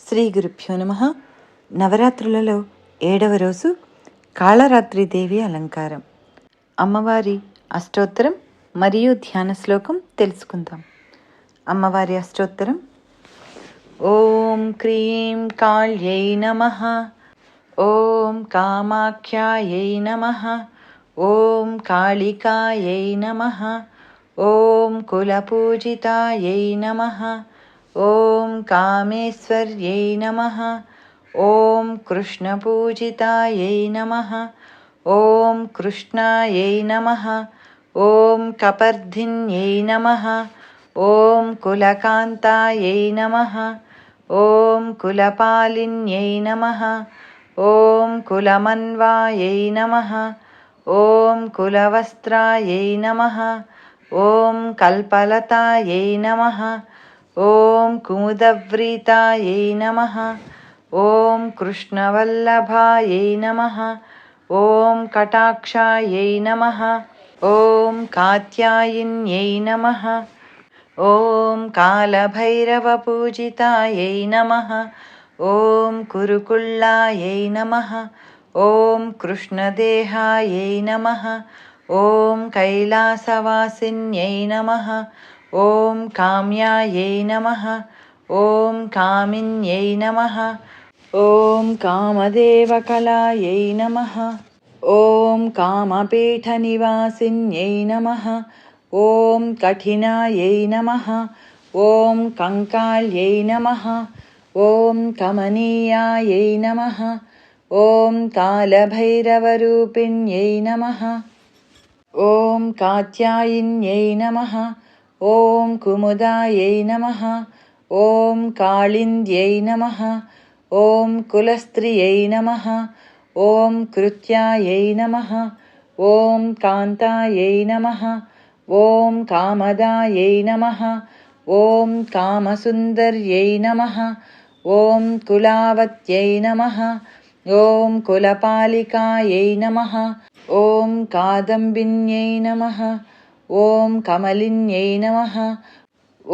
శ్రీ గురుభ్యో నమః. నవరాత్రులలో 7వ రోజు కాళరాత్రిదేవి అలంకారం. అమ్మవారి అష్టోత్తరం మరియు ధ్యాన శ్లోకం తెలుసుకుందాం. అమ్మవారి అష్టోత్తరం: ఓం క్రీం కాళ్యై నమః, ఓం కామాఖ్యాయై నమః, ఓం కాళికాయై నమః, ఓం కులపూజితాయై నమః, ఓం కామేశ్వర్యై నమః, ఓం కృష్ణపూజితాయై నమః, ఓం కృష్ణాయై నమః, ఓం కపర్ధిన్యై నమః, ఓం కులకాంతాయై నమః, ఓం కులపాలిన్యై నమః, ఓం కులమన్వాయై నమః, ఓం కులవస్త్రాయై నమః, ఓం కల్పలతాయై నమః, ఓం కుముదవ్రీతాయై నమః, ఓం కృష్ణవల్లభాయై నమః, ఓం కటాక్షాయై నమః, ఓం కాత్యాయిన్యై నమః, ఓం కాలభైరవపూజితాయై నమః, ఓం కురుకుళ్ళాయై నమః, ఓం కృష్ణదేహాయై నమః, ఓం కైలాసవాసిన్యై నమః, ఓం కామ్యాయై నమః, ఓం కామిన్యై నమః, ఓం కామదేవకలాయై నమః, ఓం కామపీఠనివాసిన్యై నమః, ఓం కఠినాయై నమః, ఓం కంకాళ్యై నమః, ఓం కమనీయాయై నమః, ఓం కాలభైరవరూపిణ్యై నమః, ఓం కాత్యాయిన్యై నమః, ఓం కుముదాయై నమః, ఓం కాళింద్యై నమః, ఓం కులస్త్రియై నమః, ఓం కృత్యాయై నమః, ఓం కాంతాయై నమః, ఓం కామదాయై నమః, ఓం కామసుందర్యై నమః, ఓం కులావత్యై నమః, ఓం కులపాలికాయై నమః, ఓం కాదంబిన్యై నమః, ఓం కమలిన్యై నమః,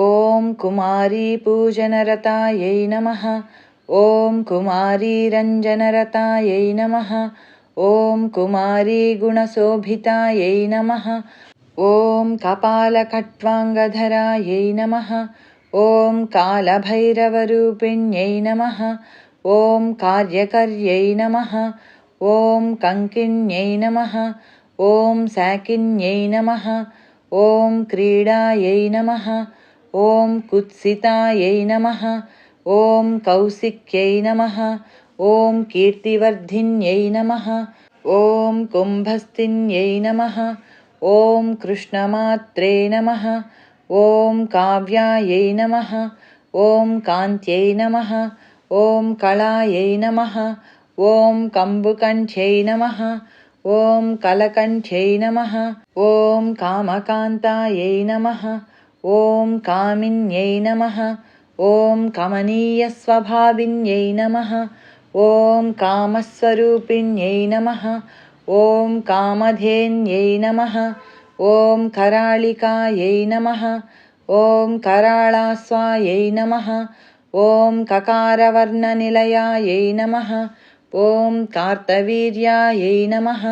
ఓం కుమారీపూజనరతాయై నమః, ఓం కుమారీరంజనరతాయై నమః, ఓం కుమారీగుణశోభితాయై నమః, ఓం కపాలకట్వాంగధరాయై నమః, ఓం కాలభైరవరూపిణ్యై నమః, ఓం కార్యకర్యై నమః, ఓం కంకిణ్యై నమః, ఓం శాకిన్యై నమః, ఓం క్రీడాయై నమః, ఓం కుత్సితాయై నమః, ఓం కౌశిక్యై నమః, ఓం కీర్తివర్ధిన్యై నమః, ఓం కుంభస్థిన్యై నమః, ఓం కృష్ణమాత్రే నమః, ఓం కావ్యాయై నమః, ఓం కాంత్యై నమః, ఓం కళాయై నమః, ఓం కంబుకంఠ్యై నమః, ఓం కలకంఠ్యై నమః, ఓం కామకాంతాయై నమః, ఓం కామిన్యై నమః, ఓం కమనీయస్వభావిన్యై నమః, ఓం కామస్వరూపిణ్యై నమః, ఓం కామధేన్యై నమః, ఓం కరాళికాయై నమః, ఓం కరాళాస్వాయై నమః, ఓం కకారవర్ణనిలయాయై నమః, ఓం కార్తవీర్యాయై నమః,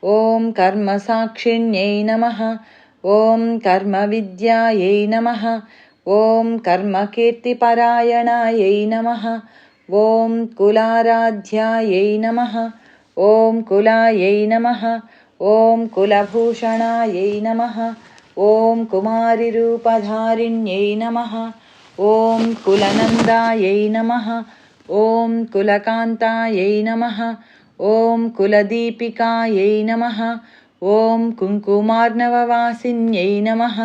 ఓం కర్మసాక్షిణ్యై నమః, ఓం కర్మవిద్యాయై నమః, ఓం కర్మకీర్తిపరాయణాయై నమః, ఓం కులారాధ్యాయై నమః, ఓం కులాయై నమః, ఓం కులభూషణాయై నమః, ఓం కుమారిరూపధారిణ్యై నమః, ఓం కులనందాయై నమః, ఓం కులకాంతాయై నమః, ఓం కులదీపికాయై నమః, ఓం కుంకుమార్ణవవాసిన్యై నమః,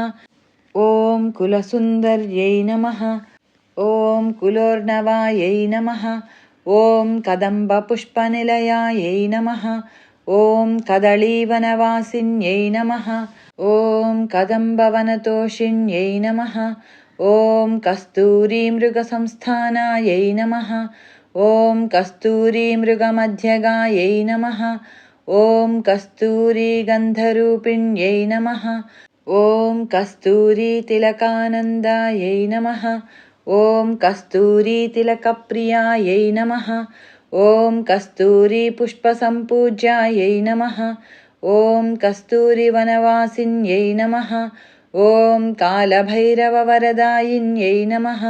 ఓం కులసుందర్యై నమః, ఓం కులోర్ణవాయై నమః, ఓం కదంబపుష్పనిలయాయై నమః, ఓం కదళీవనవాసిన్యై నమః, ఓం కదంబవనతోషిణ్యై నమః, ఓం కస్తూరీమృగసంస్థానాయై నమః, ఓం కస్తూరీమృగమధ్యగాయై నమః, ఓం కస్తూరీగంధరూపిణ్యై నమః, ఓం కస్తూరీతిలకానందాయై నమః, ॐ कस्तूरीतिलकप्रियायै नमः। ॐ कस्तूरीपुष्पसम्पूज्यायै नमः। ॐ कस्तूरिवनवासिन्यै नमः। ॐ कालभैरववरदायिन्यै नमः।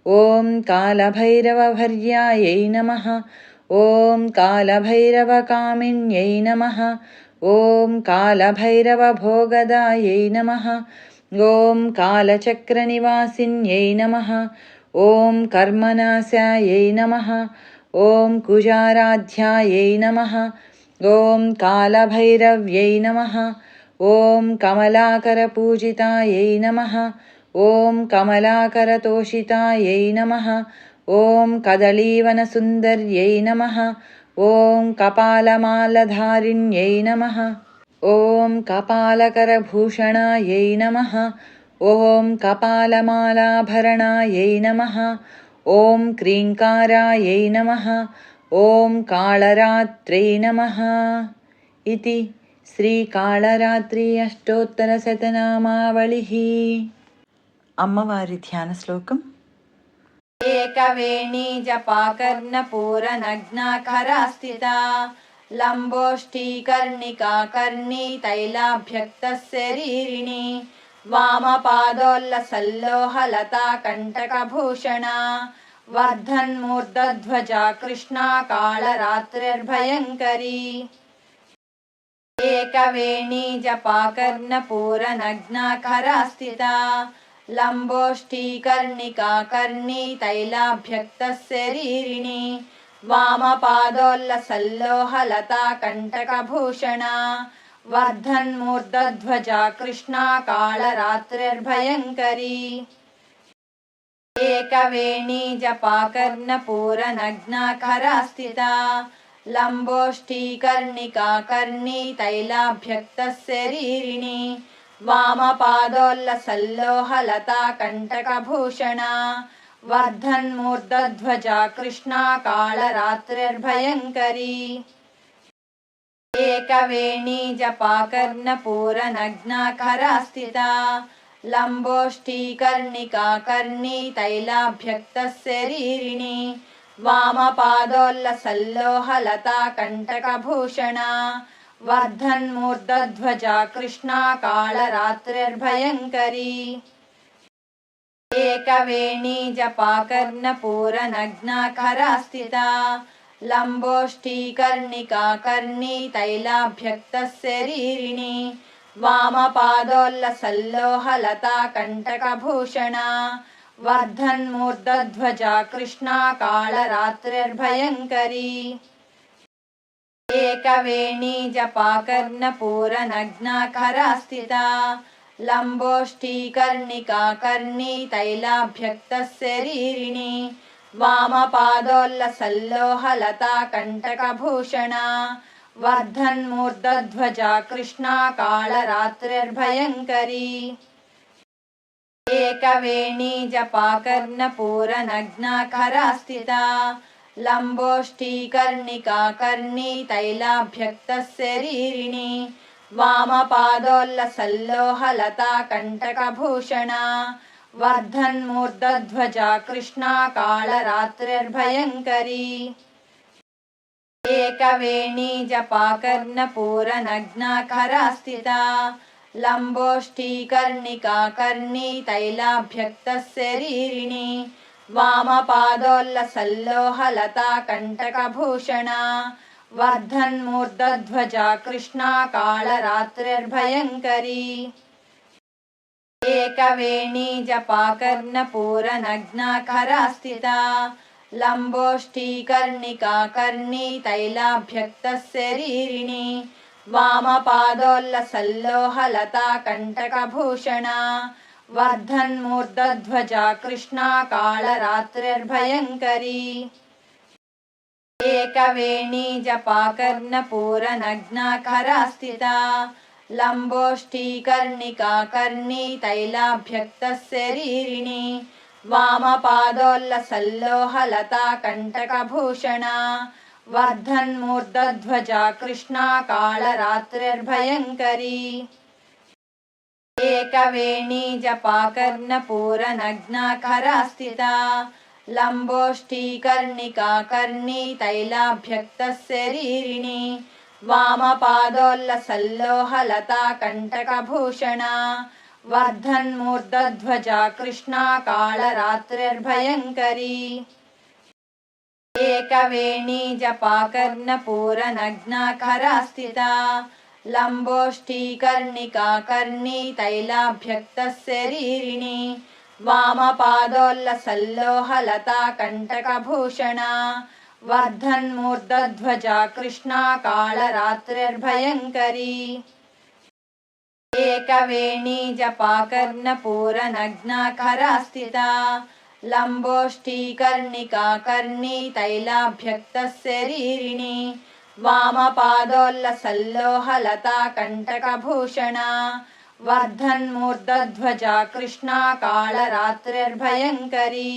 ॐ कालभैरवभर्यायै नमः। ॐ कालभैरवकामिन्यै नमः। ॐ कालभैरवभोगदायै नमः। ॐ कालचक्रनिवासिन्यै नमः। ॐ कर्मनाशायै नमः। ॐ कुजाराध्यायै नमः। ॐ कालभैरव्यै नमः। ॐ कमलाकरपूजितायै नमः। ॐ कमलाकरतोषितायै नमः। ॐ कदलीवनसुन्दर्यै नमः। ॐ कपालमालधारिण्यै नमः। ॐ कपालकरभूषणायै नमः। ॐ कपालमालाभरणायै नमः। ॐ क्रीङ्कारायै नमः। ॐ कालरात्रै नमः। इति శ్రీకాళరాత్రి అష్టోత్తరశతనామావళిః. అమ్మవారి ధ్యాన శ్లోకం. ఏకవేణీ జపాకర్ణపూరనగ్నాఖరా స్థితా లంబోష్ఠీకర్ణికా కర్ణీ తైలాభ్యక్తశరీరిణి వామపాదోల్లసల్లోహలతా కంటకభూషణా వర్ధన్మూర్ధధ్వజా కృష్ణా కాళరాత్రిర్భయంకరీ. ఏకవేణీ జపాకర్ణపూరనగ్నాఖరా స్థితా లంబోష్ఠీకర్ణికా కర్ణీ తైలాభ్యక్తశరీరిణి వామపాదోల్లసల్లోహలతా కంటకభూషణా వర్ధన్మూర్ధధ్వజా కృష్ణా కాళరాత్రిర్భయంకరీ. ఏకవేణీ జపాకర్ణపూరనగ్నాఖరా స్థితా లంబోష్ఠీకర్ణికా కర్ణీ తైలాభ్యక్తశరీరిణి వామపాదోల్లసల్లోహలతా కంటకభూషణా వర్ధన్మూర్ధధ్వజా కృష్ణా కాళరాత్రిర్భయంకరీ. ఏకవేణీ జపాకర్ణపూరనగ్నాఖరా స్థితా లంబోష్ఠీకర్ణికా కర్ణీ తైలాభ్యక్తశరీరిణి వామపాదోల్లసల్లోహలతా కంటకభూషణా వర్ధన్మూర్ధధ్వజా కృష్ణా కాళరాత్రిర్భయంకరీ. ఏకవేణీ జపాకర్ణపూరనగ్నాఖరా స్థితా లంబోష్ఠీకర్ణికా కర్ణీ తైలాభ్యక్తశరీరిణి వామపాదోల్లసల్లోహలతా కంటకభూషణా వర్ధన్మూర్ధధ్వజా కృష్ణా కాళరాత్రిర్భయంకరీ. ఏకవేణీ జపాకర్ణపూరనగ్నాఖరా స్థితా లంబోష్ఠీకర్ణికా కర్ణీ తైలాభ్యక్తశరీరిణి వామపాదోల్లసల్లోహలతా కంటకభూషణా వర్ధన్మూర్ధధ్వజా కృష్ణా కాళరాత్రిర్భయంకరీ. ఏకవేణీ జపాకర్ణపూరనగ్నాఖరా స్థితా లంబోష్ఠీకర్ణికా కర్ణీ తైలాభ్యక్తశరీరిణి వామపాదోల్లసల్లోహలతా కంటకభూషణా వర్ధన్మూర్ధధ్వజా కృష్ణా కాళరాత్రిర్భయంకరీ. ఏకవేణీ జపాకర్ణపూరనగ్నాఖరా స్థితా లంబోష్ఠీకర్ణికా కర్ణీ తైలాభ్యక్తశరీరిణి వామపాదోల్లసల్లోహలతా కంటకభూషణా వర్ధన్మూర్ధధ్వజా కృష్ణా కాళరాత్రిర్భయంకరీ. ఏకవేణీ జపాకర్ణపూరనగ్నాఖరా స్థితా లంబోష్ఠీకర్ణికా కర్ణీ తైలాభ్యక్తశరీరిణి వామపాదోల్లసల్లోహలతా కంటకభూషణా వర్ధన్మూర్ధధ్వజా కృష్ణా కాళరాత్రిర్భయంకరీ. ఏకవేణీ జపాకర్ణపూరనగ్నాఖరా స్థితా లంబోష్ఠీకర్ణికా కర్ణీ తైలాభ్యక్తశరీరిణి వామపాదోల్లసల్లోహలతా కంటకభూషణా వర్ధన్మూర్ధధ్వజా కృష్ణా కాళరాత్రిర్భయంకరీ. एकवेणी जपाकर्णपूरनग्नाखरा स्थिता लम्बोष्ठीकर्णिका कर्णी तैलाभ्यक्तशरीरिणी वामपादोल्लसल्लोहलता कण्टकभूषणा वर्धन्मूर्धध्वजा कृष्णा कालरात्रिर्भयङ्करी एकवेणी जपाकर्णपूरनग्नाखरा स्थिता लम्बोष्ठीकर्णिका कर्णी तैलाभ्यक्तशरीरिणी वामपादोल्लसल्लोहलता कण्टकभूषणा वर्धन्मूर्धध्वजा कृष्णा कालरात्रिर्भयङ्करी एकवेणी जपाकर्णपूरनग्नाखरा स्थिता लम्बोष्ठीकर्णिका कर्णी तैलाभ्यक्तशरीरिणी वामपादोल्लसल्लोहलता कण्टकभूषणा वर्धन्मूर्धध्वजा कृष्णा कालरात्रिर्भयङ्करी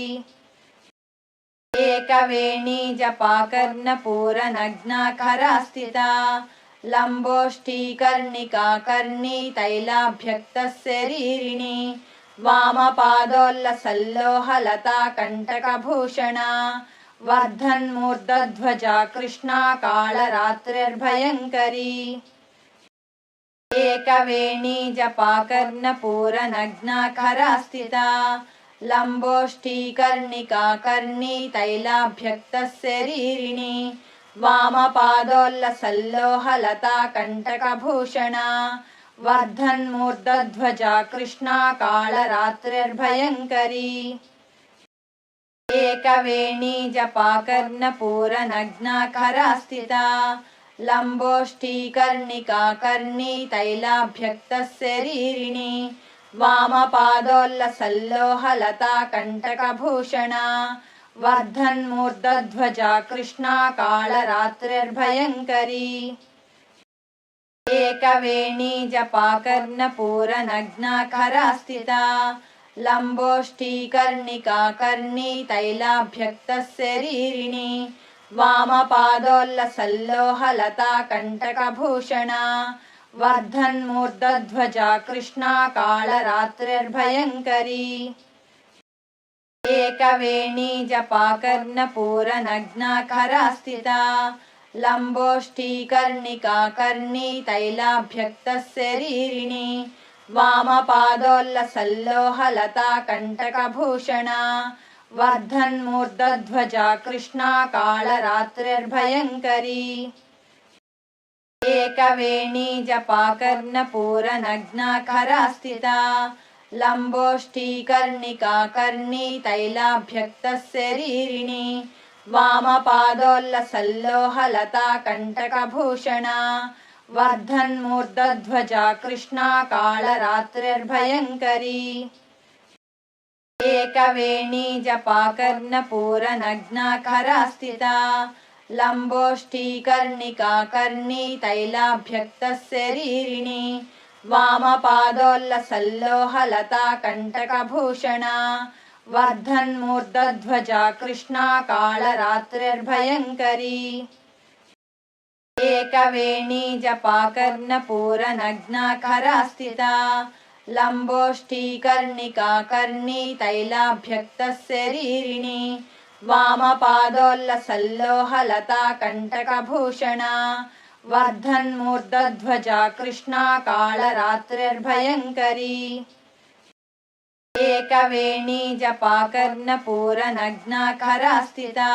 एकवेणी जपाकर्णपूरनग्नाखरा स्थिता लम्बोष्ठीकर्णिका कर्णी तैलाभ्यक्तशरीरिणी वामपादोल्लसल्लोहलता कण्टकभूषणा वर्धन्मूर्धध्वजा कृष्णा कालरात्रिर्भयङ्करी एकवेणी जपाकर्णपूरनग्नाखरा स्थिता लम्बोष्ठीकर्णिका कर्णी तैलाभ्यक्तशरीरिणी वामपादोल्लसल्लोहलता कण्टकभूषणा वर्धन्मूर्धध्वजा कृष्णा कालरात्रिर्भयङ्करी एकवेणी जपाकर्णपूरनग्नाखरा स्थिता लम्बोष्ठीकर्णिका कर्णी तैलाभ्यक्तशरीरिणी वामपादोल्लसल्लोहलता कण्टकभूषणा वर्धन्मूर्धध्वजा कृष्णा कालरात्रिर्भयङ्करी एकवेणी जपाकर्णपूरनग्नाखरा स्थिता लम्बोष्ठीकर्णिका कर्णी तैलाभ्यक्तशरीरिणी वामपादोल्लसल्लोहलता कण्टकभूषणा वर्धन्मूर्धध्वजा कृष्णा कालरात्रिर्भयङ्करी एकवेणी जपाकर्णपूरनग्नाखरा स्थिता लम्बोष्ठीकर्णिका कर्णी तैलाभ्यक्तशरीरिणी वामपादोल्लसल्लोहलता कण्टकभूषणा वर्धन्मूर्धध्वजा कृष्णा कालरात्रिर्भयङ्करी एकवेणी जपाकर्णपूरनग्नाखरा स्थिता लम्बोष्ठीकर्णिका कर्णी तैलाभ्यक्तशरीरिणी वामपादोल्लसल्लोहलता कण्टकभूषणा वर्धन्मूर्धध्वजा कृष्णा कालरात्रिर्भयङ्करी एकवेणी जपाकर्णपूरनग्नाखरा स्थिता लम्बोष्ठीकर्णिका कर्णी तैलाभ्यक्तशरीरिणी वामपादोल्लसल्लोहलता कण्टकभूषणा वर्धन्मूर्धध्वजा कृष्णा कालरात्रिर्भयङ्करी एकवेणी जपाकर्णपूरनग्नाखरा स्थिता लम्बोष्ठीकर्णिका कर्णी तैलाभ्यक्तशरीरिणी वामपादोल्लसल्लोहलता कण्टकभूषणा वर्धन्मूर्धध्वजा कृष्णा कालरात्रिर्भयङ्करी एकवेणी जपाकर्णपूरनग्नाखरा स्थिता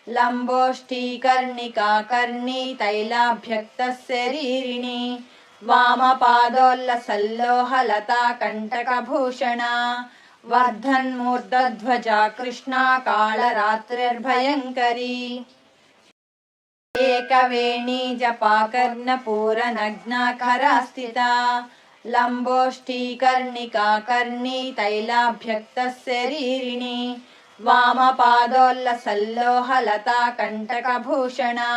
लम्बोष्ठीकर्णिका कर्णी तैलाभ्यक्तशरीरिणी वामपादोल्लसल्लोहलता कण्टकभूषणा वर्धन्मूर्धध्वजा कृष्णा कालरात्रिर्भयङ्करी एकवेणी जपाकर्णपूरनग्नाखरा स्थिता लम्बोष्ठीकर्णिका कर्णी तैलाभ्यक्तशरीरिणी वामपादोल्लसल्लोहलता कण्टकभूषणा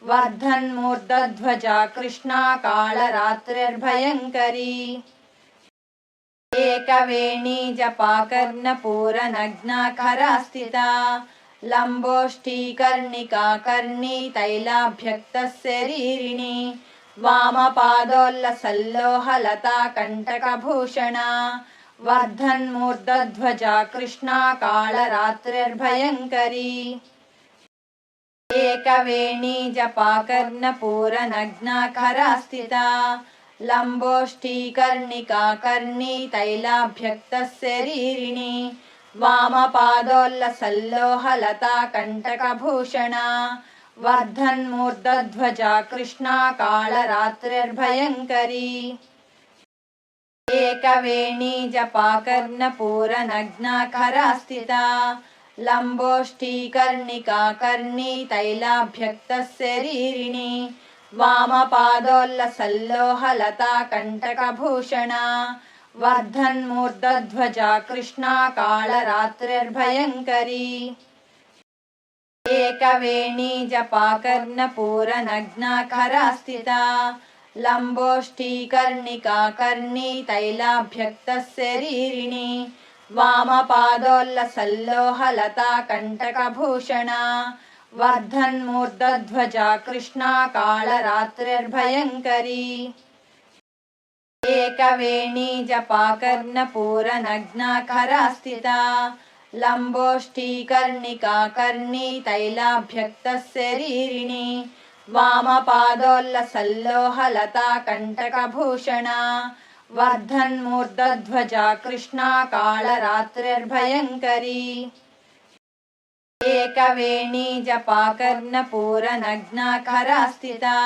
वर्धन्मूर्धध्वजा कृष्णा कालरात्रिर्भयङ्करी एकवेणी जपाकर्णपूरनग्नाखरा स्थिता लम्बोष्ठीकर्णिका कर्णी तैलाभ्यक्तशरीरिणी वामपादोल्लसल्लोहलता कण्टकभूषणा वर्धन्मूर्धध्वजा कृष्णा कालरात्रिर्भयङ्करी एकवेणी जपाकर्णपूरनग्नाखरा स्थिता लम्बोष्ठीकर्णिका कर्णी तैलाभ्यक्तशरीरिणी वामपादोल्लसल्लोहलता कण्टकभूषणा वर्धन्मूर्धध्वजा कृष्णा कालरात्रिर्भयङ्करी एकवेणी जपाकर्णपूरनग्नाखरा स्थिता लम्बोष्ठीकर्णिका कर्णी तैलाभ्यक्तशरीरिणी वामपादोल्लसल्लोहलता कण्टकभूषणा वर्धन्मूर्धध्वजा कृष्णा कालरात्रिर्भयङ्करी एकवेणी जपाकर्णपूरनग्नाखरा स्थिता लम्बोष्ठीकर्णिका कर्णी तैलाभ्यक्तशरीरिणी वामपादोल्लसल्लोहलता कण्टकभूषणा वर्धन्मूर्धध्वजा कृष्णा कालरात्रिर्भयङ्करी एकवेणी जपाकर्णपूरनग्नाखरा स्थिता लम्बोष्ठीकर्णिका कर्णी तैलाभ्यक्तशरीरिणी वामपादोल्लसल्लोहलता कण्टकभूषणा वर्धन्मूर्धध्वजा कृष्णा कालरात्रिर्भयङ्करी एकवेणी जपाकर्णपूरनग्नाखरा स्थिता लम्बोष्ठीकर्णिका कर्णी तैलाभ्यक्तशरीरिणी वामपादोल्लसल्लोहलता कण्टकभूषणा वर्धन्मूर्धध्वजा कृष्णा कालरात्रिर्भयङ्करी एकवेणी जपाकर्णपूरनग्नाखरा स्थिता लम्बोष्ठीकर्णिका कर्णी तैलाभ्यक्तशरीरिणी वामपादोल्लसल्लोहलता कण्टकभूषणा एकवेणी जपाकर्णपूरनग्नाखरा स्थिता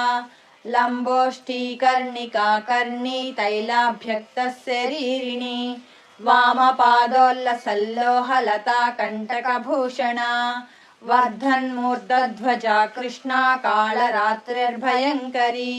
लम्बोष्ठीकर्णिका कर्णी तैलाभ्यक्तशरीरिणी वामपादोल्लसल्लोहलता कण्टकभूषणा वर्धन्मूर्धध्वजा कृष्णा कालरात्रिर्भयङ्करी